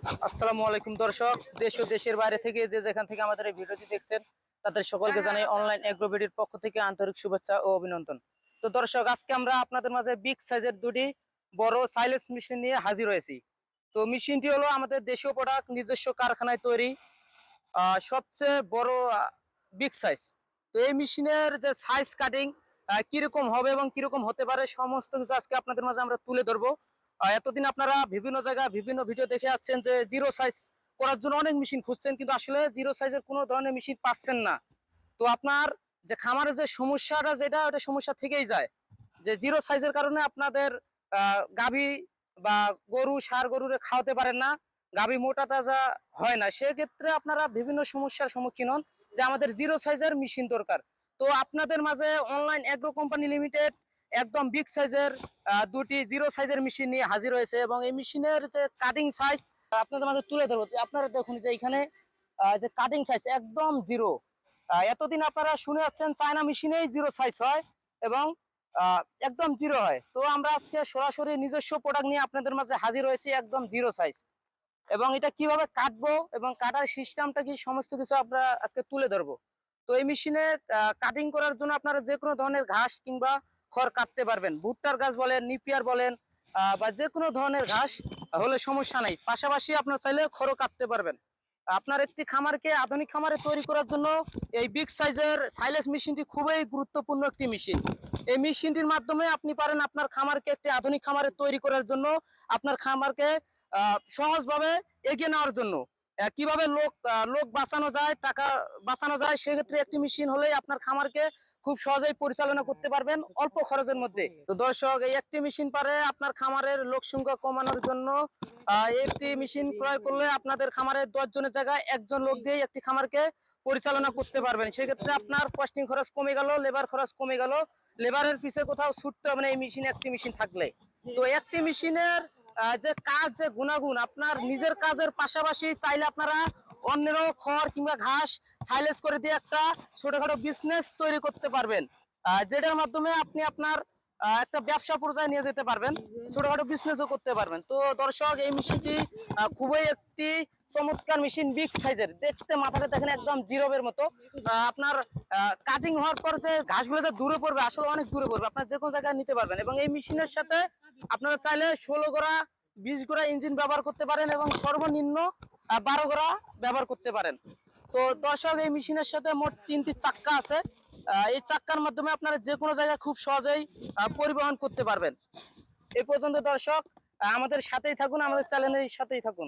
আসসালামু আলাইকুম দর্শক, দেশ ও দেশের বাইরে থেকে যে যেখান থেকে আমাদের এই ভিডিওটি দেখছেন তাদের সকলকে জানাই অনলাইন এগ্রোবিডির পক্ষ থেকে আন্তরিক শুভেচ্ছা ও অভিনন্দন। তো দর্শক, আজকে আমরা আপনাদের মাঝে বিগ সাইজের দুটি বড় সাইলেন্স মেশিন নিয়ে হাজির হয়েছি। তো মেশিনটি হলো আমাদের দেশীয় প্রোডাক্ট, নিজস্ব কারখানায় তৈরি সবচেয়ে বড় বিগ সাইজ। তো এই মেশিনের যে সাইজ কাটিং কিরকম হবে এবং কিরকম হতে পারে সমস্ত কিছু আজকে আপনাদের মাঝে আমরা তুলে ধরবো। এতদিন আপনারা বিভিন্ন জায়গায় বিভিন্ন ভিডিও দেখে আসছেন যে জিরো সাইজ করার জন্য অনেক মেশিন খুঁজছেন, কিন্তু আসলে জিরো সাইজের কোনো ধরনের মেশিন পাচ্ছেন না। তো আপনার যে খামারের যে সমস্যাটা যেটা ওটা সমস্যা থেকেই যায়, যে জিরো সাইজের কারণে আপনাদের গাভী বা গরু ষাঁড় গরুরে খাওয়াতে পারেন না, গাভী মোটা তাজা হয় না। সেক্ষেত্রে আপনারা বিভিন্ন সমস্যার সম্মুখীন হন যে আমাদের জিরো সাইজের মেশিন দরকার। তো আপনাদের মাঝে অনলাইন এগ্রো কোম্পানি লিমিটেড একদম বিগ সাইজের দুটি জিরো সাইজের মেশিন নিয়ে হাজির হয়েছে, এবং এই মেশিনের যে কাটিং সাইজ আপনাদের মাঝে তুলে ধরবো। আপনারা দেখুন যে এখানে যে কাটিং সাইজ একদম জিরো। এতদিন আপনারা শুনে আসছেন চায়না মেশিনেই জিরো সাইজ হয় এবং একদম জিরো হয়। তো আমরা আজকে সরাসরি নিজস্ব প্রোডাক্ট নিয়ে আপনাদের মাঝে হাজির হয়েছি একদম জিরো সাইজ, এবং এটা কিভাবে কাটবো এবং কাটার সিস্টেমটা কি সমস্ত কিছু আমরা আজকে তুলে ধরবো। তো এই মেশিনে কাটিং করার জন্য আপনারা যে কোনো ধরনের ঘাস কিংবা খড় কাটতে পারবেন। ভুট্টার ঘাস বলেন, নিপিয়ার বলেন, বা যে কোনো ধরনের ঘাস হলে সমস্যা নেই। পাশাপাশি আপনার চাইলে খড়ও কাটতে পারবেন। আপনার একটি খামারকে আধুনিক খামারে তৈরি করার জন্য এই বিগ সাইজের সাইলেন্স মেশিনটি খুবই গুরুত্বপূর্ণ একটি মেশিন। এই মেশিনটির মাধ্যমে আপনি পারেন আপনার খামারকে একটি আধুনিক খামারে তৈরি করার জন্য, আপনার খামারকে সহজভাবে এগিয়ে নেওয়ার জন্য। কিভাবে লোক বাঁচানো যায়, টাকা বাঁচানো যায়, সেক্ষেত্রে একটি মেশিন হলেই আপনার খামারকে খুব সহজেই পরিচালনা করতে পারবেন অল্প খরচের মধ্যে। তো দর্শক, এই একটি মেশিন পারে আপনার খামারের লোক সংখ্যা কমানোর জন্য। একটি মেশিন ক্রয় করলে আপনাদের খামারের 10 জনের জায়গায় একজন লোক দিয়ে একটি খামারকে পরিচালনা করতে পারবেন। সেক্ষেত্রে আপনার কস্টিং খরচ কমে গেল, লেবার খরচ কমে গেল, লেবারের পিছে কোথাও ছুটতে হবে না এই মেশিন, একটি মেশিন থাকলে। তো একটি মেশিনের যে কাজ, যে গুণাগুণ, আপনার নিজের কাজের পাশাপাশি চাইলে আপনারা অন্যেরও খড় কিংবা ঘাস সাইলেজ করে দিয়ে একটা ছোটখাটো বিজনেস তৈরি করতে পারবেন, যেটার মাধ্যমে আপনি আপনার একটা ব্যবসা পর্যায়ে নিয়ে যেতে পারবেন, ছোটখাটো বিজনেসও করতে পারবেন। তো দর্শক, এই মেশিনটি খুবই একটি চমৎকার মেশিন, বিগ সাইজের। দেখতে মাথাটা দেখেন একদম জিরোবের মতো। আপনার কাটিং হওয়ার পর যে ঘাসগুলো যে দূরে পড়বে, আসলে অনেক দূরে পড়বে, আপনার যে কোনো জায়গায় নিতে পারবেন। এবং এই মেশিনের সাথে আপনারা চাইলে 16 গোড়া 20 গোড়া ইঞ্জিন ব্যবহার করতে পারেন এবং সর্বনিম্ন 12 গোড়া ব্যবহার করতে পারেন। তো দর্শক, এই মেশিনের সাথে মোট 3টি চাক্কা আছে। এই চাক্কার মাধ্যমে আপনারা যে কোনো জায়গায় খুব সহজেই পরিবহন করতে পারবেন। এই পর্যন্ত দর্শক, আমাদের সাথেই থাকুন, আমাদের চ্যানেলের সাথেই থাকুন।